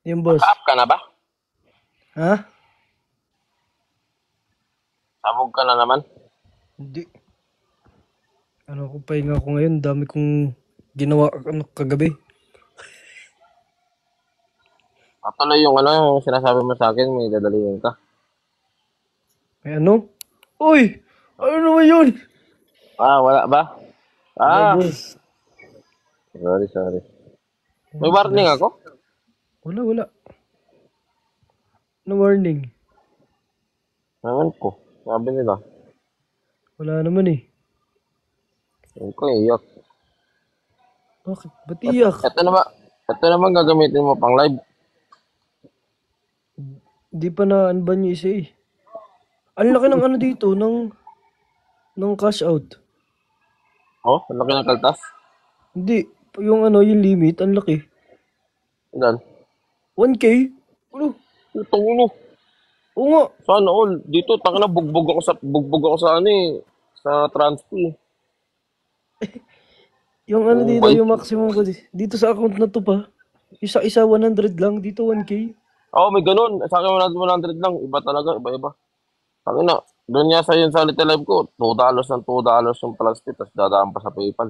Yung boss. Naka-up ka na ba? Ha? Sabog ka na naman. Hindi. Ano ko pahinga ko ngayon. Dami kong ginawa kagabi. Patuloy yung yung sinasabi mo sa akin, may dadalihin ka. May ano? Uy! Ano naman yun? Wala ba? Wala Ah, boss. sorry. May Ano sila? warning ako? Wala. No warning. Naman ko. Sabi nila. Wala naman eh. Yun ko, iyak. Bakit? Ba't iyak? Ito naman gagamitin mo pang live. Di pa na-unban yung isa eh. Ang laki ng ano dito, ng cash out. Oh, ang laki ng kaltas. Hindi. Yung ano, yung limit, ang laki. Ilan? 1K? Ano? Utong uno. Oo nga. Sana all. Dito, taka na, bugbog ako sa sa transfer. Yung ano Ang dito, bait. yung maximum ko dito sa account na to pa. Isa 100 lang, dito 1K. Oo, may ganun. Sa akin 100 lang. Iba talaga, iba-iba. Sabi na, doon niya sa yun sa Little Live ko, $2 ng $2 yung plus fee, tapos dadaan pa sa PayPal.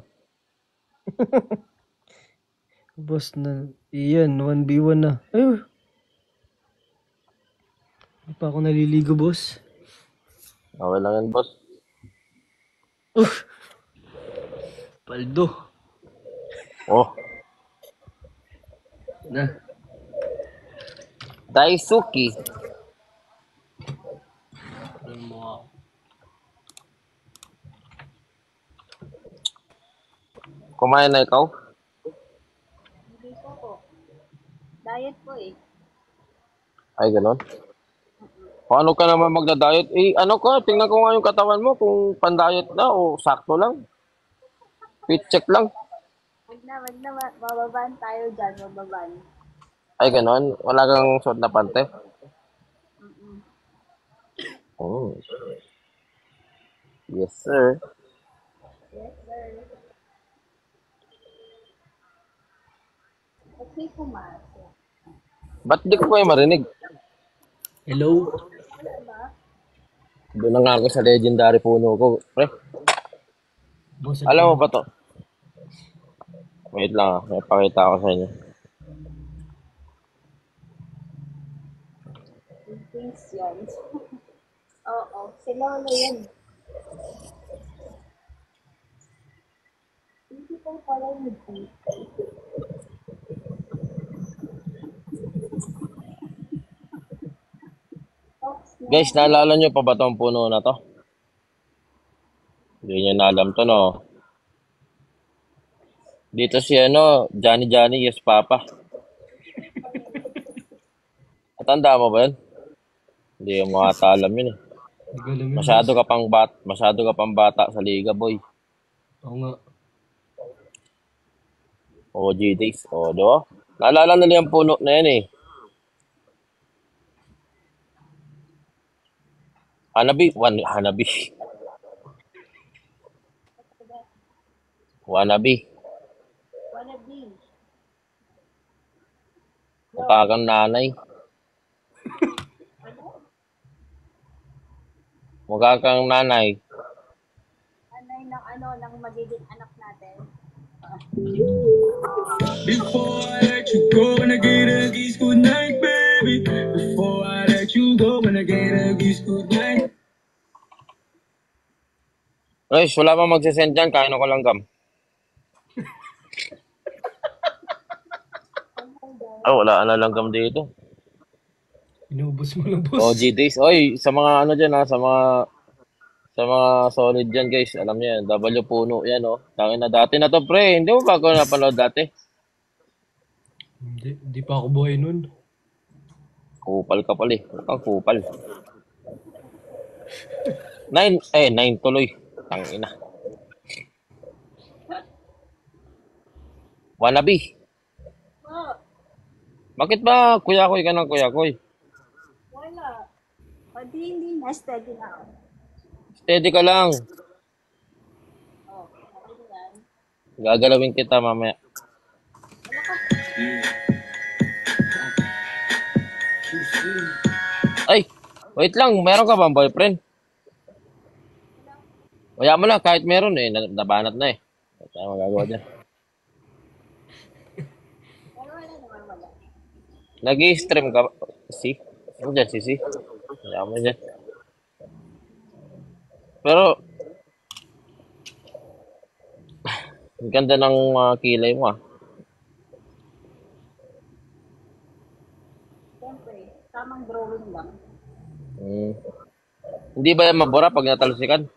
Boss na, iyan, 1v1 na. Ayun, di pa ako naliligo, boss. Okay lang yan, boss. Paldo. Oh, Na. Daisuki. Ano mo? Kumain na ikaw? Hindi po po. Diet po eh. Ay, ganun. Paano ka naman magda-diet? Eh, ano ka? Tingnan ko nga yung katawan mo kung pan-diet na o sakto lang. Fit check lang. Wag na, mababan tayo dyan, mababan. Ay, ganun. Wala kang suot na pante. Mm-mm. Oh, yes, sir. Yes, sir. Okay, pumasok. Ba't di ko kayo marinig? Hello? Wala ba? Doon na nga ako sa legendary puno ko. Pre, Boss, alam mo ba to? Wait lang may pakita ko sa inyo. Things yan. Oo, si Lolo yan. Hindi po pala yung Talks Guys, na. naalala nyo pa ba tong puno na to? Hindi nyo na alam to, no? Dito si Johnny, yes papa. Natanda mo ba yun? Hindi mo ata alam yun eh. Hindi ko alam yun, boss. Masyado ka pang bata sa liga, boy. Oo nga. O, G-Days. O, do? Naalala nila yung puno na yan eh. Hanabi. Wannabe. Wanna be. Mukha kang nanay. Ano? Mukha kang nanay. Anay ng ng magiging anak natin. Before I let you go, when I get a kiss good night, baby. Before I let you go, when I get a kiss good night. Guys, wala pa magsisend dyan. Kain ko lang gam. Wala na lang gam dito. Inubos mo lang, O, boss. G-Days. Oy, sa mga dyan sa mga solid dyan guys. Alam niyo yan. W puno yan Tangin na dati na to pre. Hindi mo ba ako napanood dati? Hindi pa ako buhay nun. Kupal ka pala eh. Ang kupal. 9 tuloy. Tangina. Wannabe. Oh, Bakit ba kuya koy ka ng kuya koy? wala. Pati hindi na steady na ako. Steady ka lang. Oh, okay yan. Gagalawin kita mamaya. Wala ka. Ay, wait lang. Meron ka bang boyfriend? Kaya mo na, kahit meron eh. Nabanat na eh. Wala tayong magagawa dyan. Pero wala naman, wala. Nag-i-stream ka ba? Si? Ano dyan, si? Kaya mo dyan. Pero, ang ganda ng mga kilay mo ah. Siyempre, tamang drawing lang. Hmm. Hindi ba yan mabura pag natalsikan?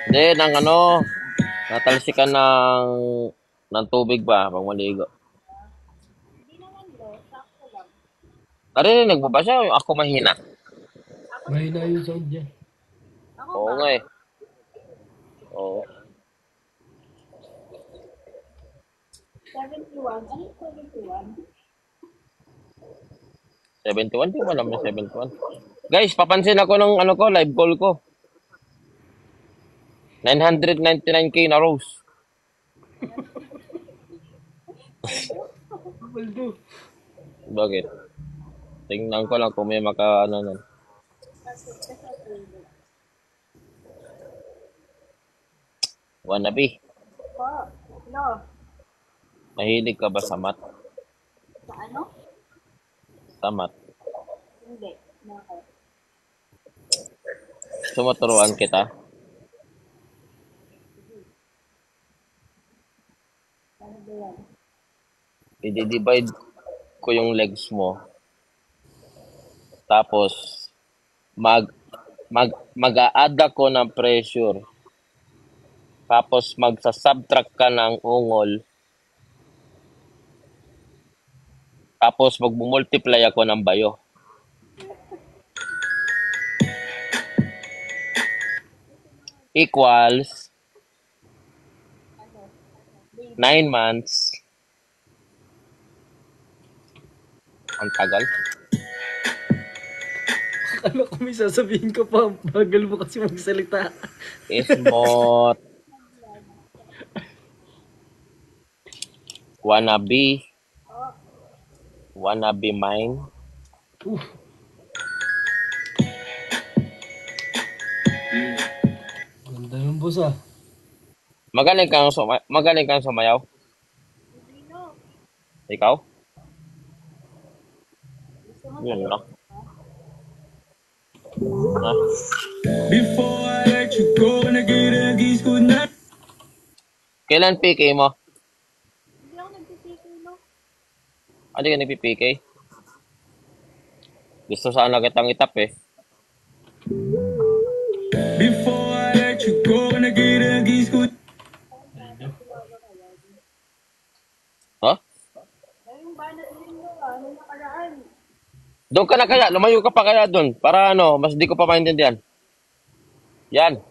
Hindi, ng ano, natalsikan ng tubig ba pag maligo? Hindi naman bro, sakto lang. Narinig mo ba siya? O ako mahina? Mahina yung sound niya. Ako Oo ba? nga eh. Oo. 71. Ano yung 71? 71? Di mo alam yung 71. Guys, papansin ako ng ano ko, live call ko. 999k na rose. Baldo. Bakit? Tingnan ko lang kung may maka ano nun. Wannabe. Po, no. Mahilig ka ba sa mat? Sa ano? Sa mat. Hindi. Bakit? Sumuturuan kita. Ano ba yan? I-divide ko yung legs mo. Tapos, mag-a-add ako ng pressure. Tapos, magsa-subtract ka ng ungol. Tapos, mag-multiply ako ng bayo. Equals 9 months. Ang tagal. Akala ko may sasabihin ka pa. Bagal mo kasi magsalita. Ismot. Wannabe. Wannabe mine. Ganda yung boss ah. Magaling kang sumayaw. Ikaw? Yun lang. Ha? Before I let you go, and I get a kiss goodnight. Kailan PK mo? Hindi ako nagpipikil, no? Hindi ka nagpi-PK? Gusto sana kitang itap eh. Before I let you go, and I get a kiss good. Ha? Dahil yung banat din mo, ano nakaraan? Doon ka na kaya. Lumayo ka pa kaya doon. Para ano, mas di ko pa maintindihan. Yan.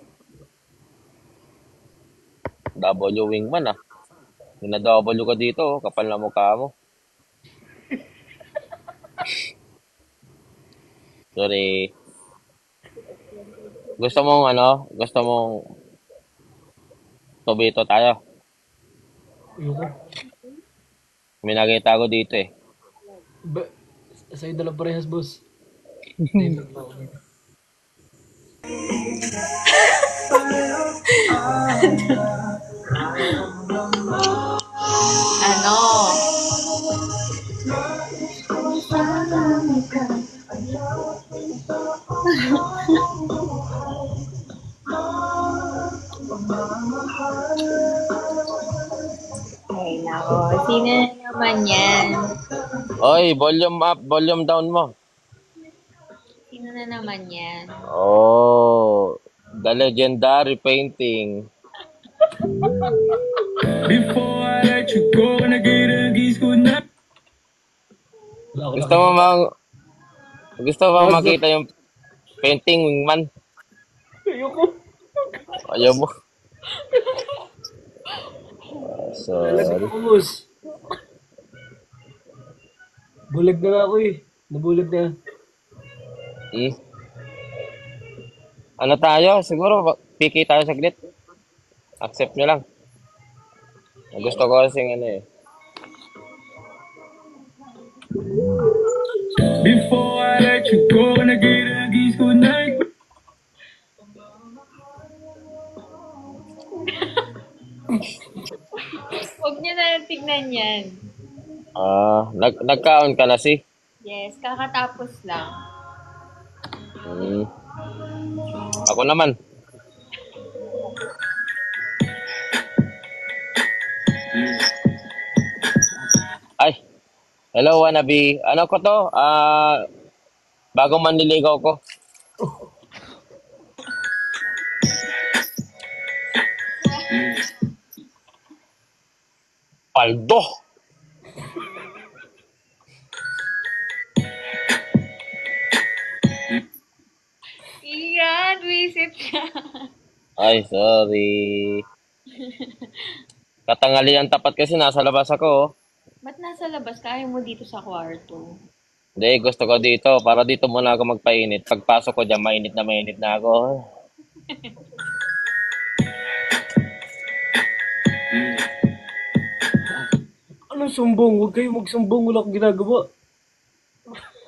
W wingman ah. Hina-W ka dito, oh. Kapal na mukha mo. Sorry. Gusto mong ano? Gusto mong tubito tayo? Ayoko. May nakita ko dito eh. Sa'yo dalang parehas boss. Ano? Ay, nako. Sino na naman yan? Oy, volume up, volume down mo. Sino na naman yan? Oh, the legendary painting. Before I let you go, and I get a kiss goodnight. Gusto mo bang makita yung painting wingman? Ayoko. Ayaw mo. Talaga Sorry. ako boss. Bulag na nga ako eh. Nabulag na. Eh. Ano tayo? Siguro PK tayo saglit. Accept nyo lang. Gusto ko kasing ano eh. let you go. Gonna get a kiss goodnight. Huwag niyo na lang tignan yan. Nagkaon ka na si? Yes, kakatapos lang. Hmm. Ako naman. Ay, hello wannabe. Ano ko to? Bagong manliligaw ko. Paldo. Iyan, wisip siya. Ay, sorry. Katanghalian tapat kasi nasa labas ako. Oh. Ba't nasa labas ka? Ayaw mo dito sa kwarto. Hindi, gusto ko dito. Para dito muna ako magpainit. Pagpasok ko dyan, mainit na ako. Anong sumbong? Huwag kayo magsumbong. Wala akong ginagawa.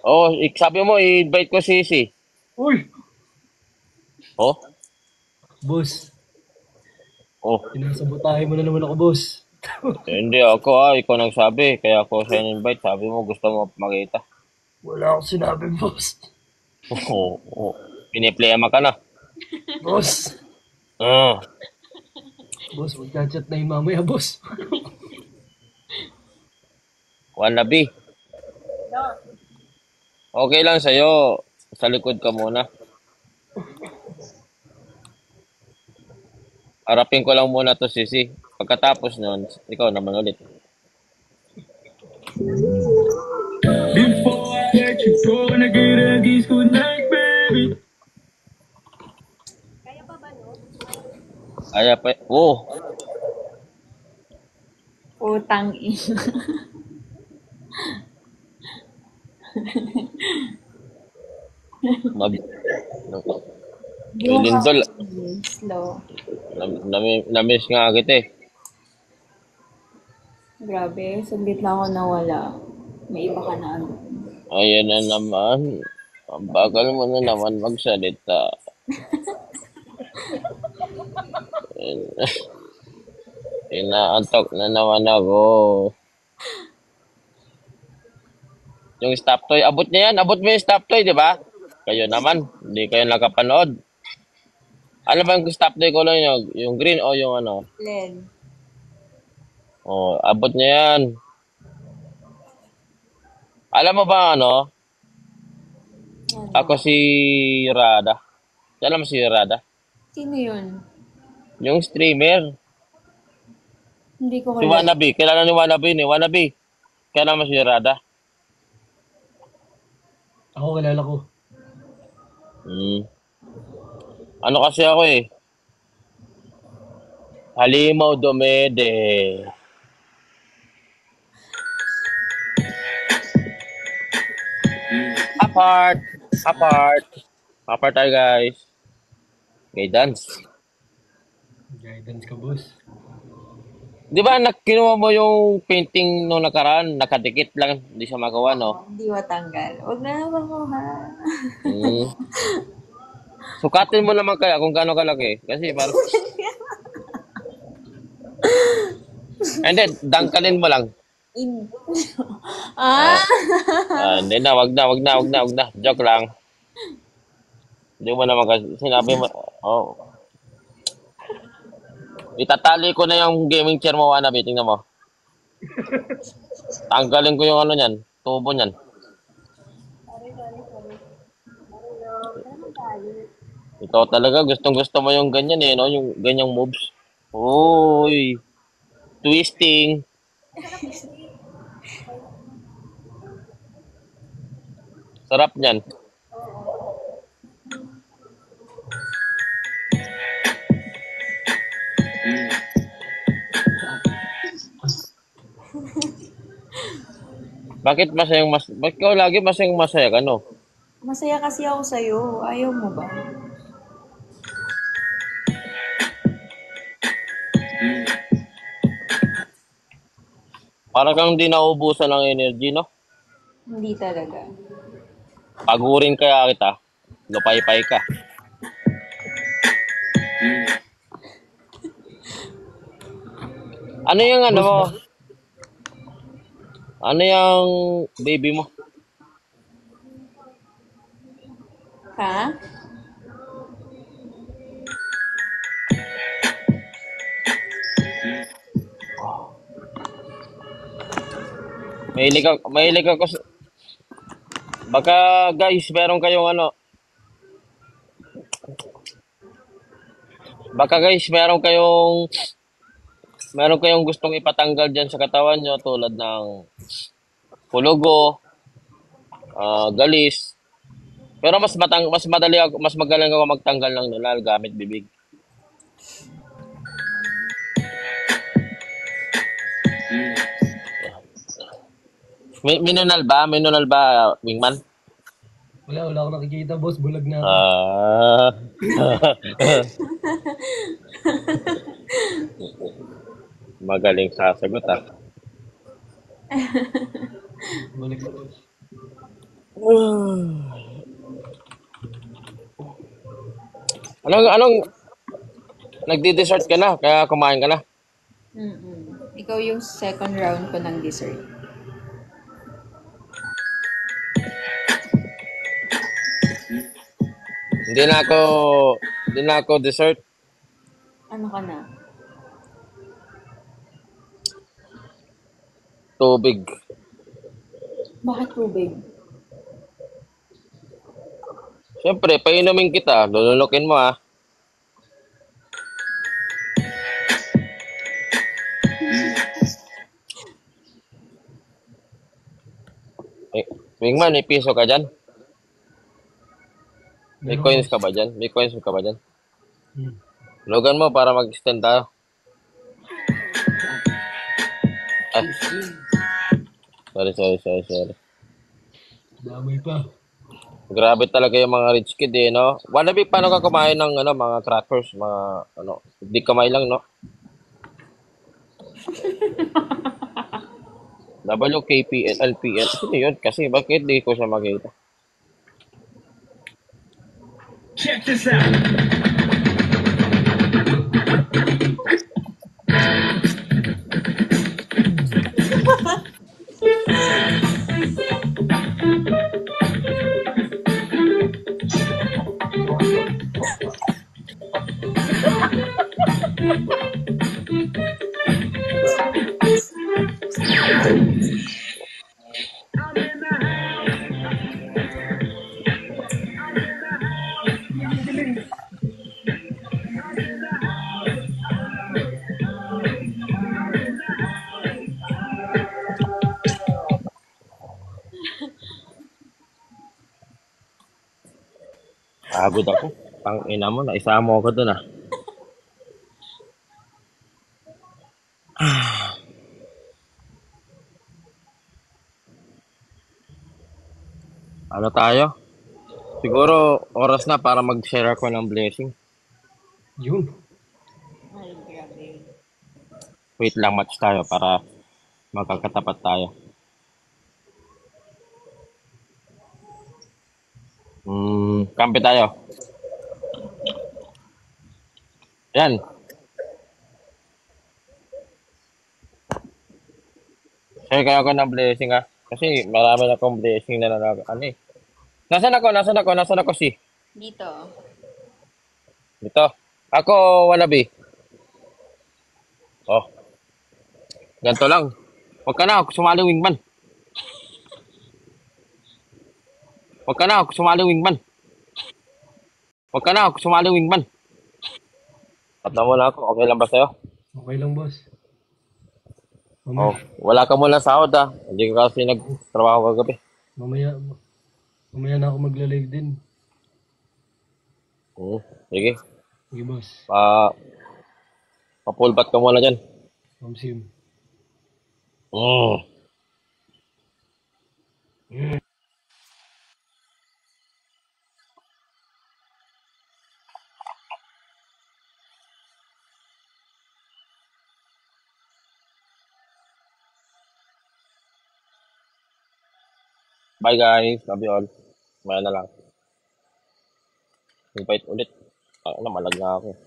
Oh, sabi mo, i-invite ko si Sisi. Uy! Oh? Boss, Oh, sinasabotahe mo na naman ako, boss. hindi ako ikaw nagsabi. Kaya ako sa invite. Sabi mo, gusto mo makita. Wala akong sinabi, boss. Oo, oh. Piniplema ka na. Boss! Ah, Boss, magchat-chat na yung mamaya, boss. wannabe. Okay lang sa'yo. Sa likod ka muna. Harapin ko lang muna to, Sisi. Pagkatapos nun, ikaw naman ulit. Before I let you go, gonna get a kiss goodnight, baby. Kaya pa, oh, Utang ina. mab... Lindol, Slow. namiss nga kita eh. Grabe, saglit lang ako nawala. May iba ka na ano. Ayan na naman. Ang bagal mo na naman magsalita. Inaantok na naman ako. Yung stop toy, abot niya yan. Abot mo yung stop toy, di ba? Kayo naman, hindi kayo nakapanood. Ano ba yung stop toy ko lang yung green o yung ano? Len. Oh, abot niya yan. Alam mo ba ano? Ano? Ako si Rada. Alam mo si Rada? Sino yun? Yung streamer. Hindi ko Si Wannabe. Kilala ni Wannabe ni Wannabe. Kilala mo si Rada? Ako, kilala ko. Ano kasi ako eh. Halimaw Dumede. Apart. Apart. Apart tayo guys. Guidance. Guidance ka, boss. Di ba kinuha mo yung painting nung nakaraan, nakadikit lang, hindi siya magawa, no? Hindi matanggal. Huwag na naman ko, ha? Mm. Sukatin mo naman kaya kung gaano kalaki. Kasi parang... And then, dangkalin mo lang. Ah! Hindi na, wag na. Joke lang. Hindi mo naman kasi, sinabi mo, oh. Itatali ko na yung gaming chair mo, Wannabe, tingnan mo. Tanggalin ko yung ano niyan, tubo niyan. Ito talaga, gustong-gusto mo yung ganyan eh, no? Yung ganyang moves. Uy, twisting. Sarap niyan. Bakit ikaw lagi masaya ka, no? Masaya kasi ako sa'yo. Ayaw mo ba? Para kang di naubusan ng energy, no? Hindi talaga. Pagurin kaya kita. Lupay-pay ka. Ano yung ano Boss mo? ba? Ano yung baby mo? Ha? Mahilig ako baka guys, meron kayong gustong ipatanggal diyan sa katawan nyo tulad ng pulugo, galis. Pero mas magaling ako magtanggal ng nunal gamit bibig. Minunal ba? Minunal ba, wingman? Wala akong nakikita, boss. Bulag na ako. Ah. Magaling sasagot ah. Bulag na, boss. Anong nagdi-dessert ka na kaya kumain ka na? Mm-mm. Ikaw yung second round ko ng dessert. Hindi na ako hindi na ako dessert, Ano ka na? tubig. Bakit tubig? Siyempre, painumin kita, lulunukin mo ah. Eh, wingman, may piso ka dyan? May Meron, coins boss. ka ba dyan? May coins ka ba dyan? Hmm. Logan mo para mag-extend tayo. Ay, sorry. Damay pa. Grabe talaga yung mga rich kid eh, no? Wannabe, paano ka kumain ng ano, mga crackers, mga ano, hindi kamay lang, no? WKPL, LPL. Sino yun? Kasi bakit di ko siya makita? Check this out. Pagod ako. Pang ina mo, naisama ako dun ah. Ano tayo? Siguro oras na para mag-share ako ng blessing. Yun. Ay, grabe. Wait lang, match tayo para magkakatapat tayo. Kampi tayo. Yan. Share kayo ako ng blessing ah. Kasi marami na akong blessing na ano eh. Nasaan ako si? Dito. Dito. Ako, wannabe. Oh, ganito lang. Huwag ka na, sumali wingman. Huwag ka na, sumali wingman. Huwag ka na, sumali wingman. At na muna ako, okay lang ba sa'yo? Okay lang, boss. Oh, Mamaya, wala ka muna sahod ah. Hindi ka kasi nagtrabaho kagabi. mamaya, mamaya na ako magla-live din. Sige, Sige, boss. pa, pa-full bat ka muna dyan. Mamsim. Mm. Bye guys, love you all. Maya na lang. Invite ulit. Ay, malag na ako.